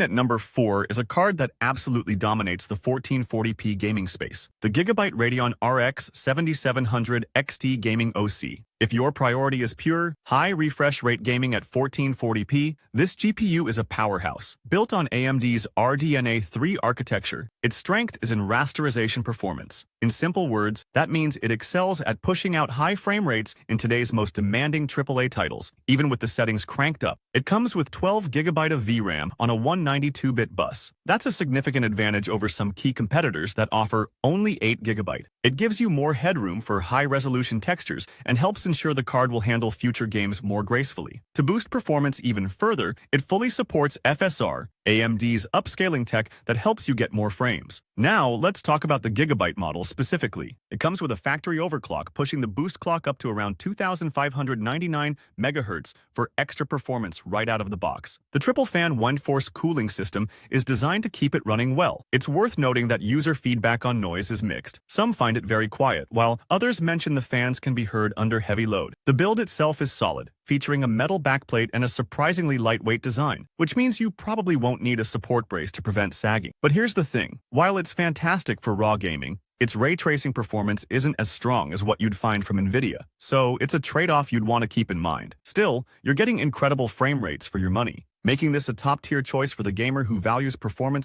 At number 4 is a card that absolutely dominates the 1440p gaming space, the GIGABYTE Radeon RX 7700 XT Gaming OC. If your priority is pure, high refresh rate gaming at 1440p, this GPU is a powerhouse. Built on AMD's RDNA 3 architecture, its strength is in rasterization performance. In simple words, that means it excels at pushing out high frame rates in today's most demanding AAA titles, even with the settings cranked up. It comes with 12GB of VRAM on a 192-bit bus. That's a significant advantage over some key competitors that offer only 8GB. It gives you more headroom for high-resolution textures and helps ensure the card will handle future games more gracefully. To boost performance even further, it fully supports FSR, AMD's upscaling tech that helps you get more frames. Now, let's talk about the GIGABYTE model specifically. It comes with a factory overclock, pushing the boost clock up to around 2,599 MHz for extra performance right out of the box. The triple fan one-force cooling system is designed to keep it running well. It's worth noting that user feedback on noise is mixed. Some find it very quiet, while others mention the fans can be heard under heavy load. The build itself is solid, featuring a metal backplate and a surprisingly lightweight design, which means you probably won't need a support brace to prevent sagging. But here's the thing. While it's fantastic for raw gaming, its ray tracing performance isn't as strong as what you'd find from NVIDIA, so it's a trade-off you'd want to keep in mind. Still, you're getting incredible frame rates for your money, making this a top-tier choice for the gamer who values performance